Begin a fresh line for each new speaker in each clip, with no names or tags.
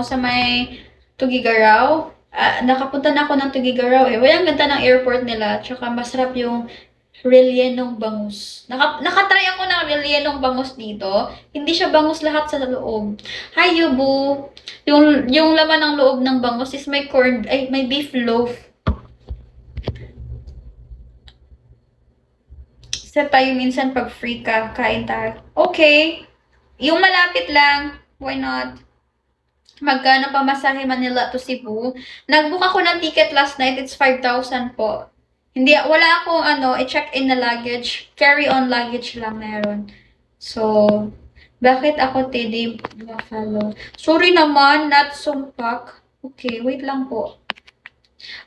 sa may Tugigaraw. Nakapunta na ako ng Tugigaraw eh. Well, ang ganda ng airport nila. Tsaka masarap yung rellenong bangus. Nakatry ako ng rellenong bangus dito. Hindi siya bangus lahat sa loob. Hi, Yubu! Yung laman ng loob ng bangus is may may beef loaf. Sa tayo minsan pag free ka, kain tayo. Okay. Yung malapit lang. Why not? Magkano pa masahe Manila to Cebu? Nag-book ako ng ticket last night. It's 5,000 po. Hindi, wala akong i-check-in na luggage. Carry-on luggage lang meron. So, bakit ako Teddy Buffalo? Sorry naman, not sumpak. Okay, wait lang po.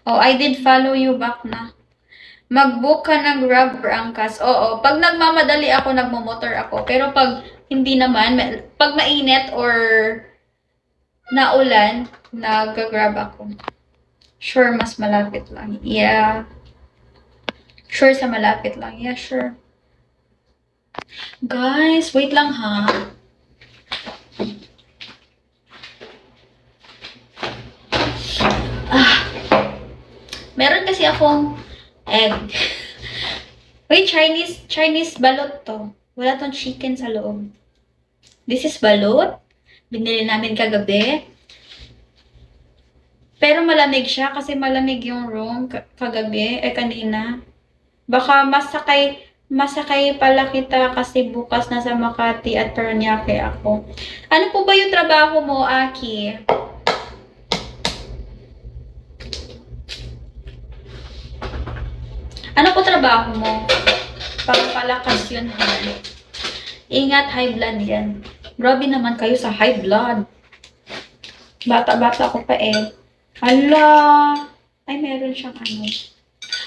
Oh, I did follow you back na. Mag-book ka ng Grab or Angkas. Oo, pag nagmamadali ako, nagmo-motor ako. Pero pag hindi naman, pag mainit or naulan, nag-grab ako. Sure, mas malapit lang. Yeah. Sure, sa malapit lang. Yeah, sure. Guys, wait lang ha. Meron kasi akong egg. Wait, Chinese balot to. Wala tong chicken sa loob. This is balot. Binili namin kagabi. Pero malamig siya kasi malamig yung room kagabi, kanina. Baka masakay pala kita kasi bukas nasa Makati at Parañaque ako. Ano po ba yung trabaho mo, Aki? Ano po trabaho mo? Pagpalakas yun, ha? Ingat, high blood yan. Grabe naman kayo sa high blood. Bata-bata ko pa eh. Hala! Ay, meron siyang ano.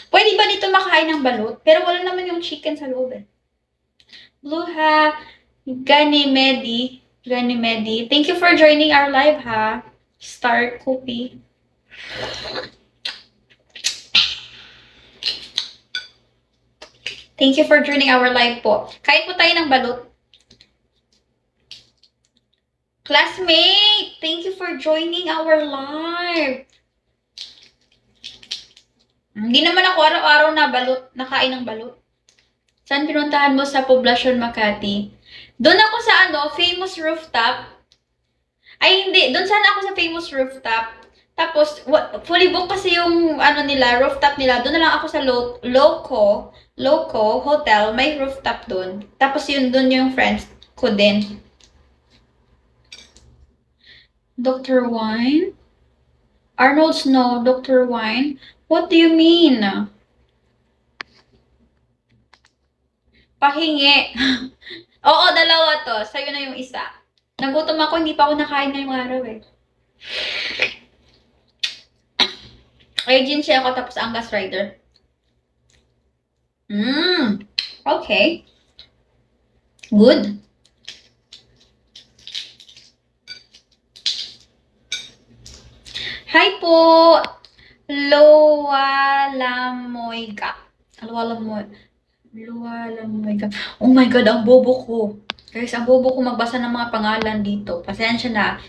Pwede ba dito makain ng balut? Pero wala naman yung chicken sa loob eh. Bluha, Ganimedi. Thank you for joining our live ha. Star Kopi. Thank you for joining our live po. Kain po tayo ng balut. Classmate, thank you for joining our live. Hindi naman ako araw-araw nakain ng balut. Saan pinuntahan mo sa Poblacion, Makati? Doon ako sa famous rooftop. Ay, hindi. Doon sana ako sa famous rooftop. Tapos, fully book kasi yung rooftop nila. Doon na lang ako sa Loco Hotel. May rooftop doon. Tapos doon yung friends ko din. Dr. Wine? Arnold Snow, Dr. Wine? What do you mean? Pahingi. Oo, dalawa to. Sa'yo na yung isa. Nagutom ako, hindi pa ako nakain ngayong araw eh. Agency ako tapos Angas Rider. Okay. Good. Hi po! Luwalamoyga. Oh my God, ang bobo ko. Guys, ang bobo ko magbasa ng mga pangalan dito. Pasensya na.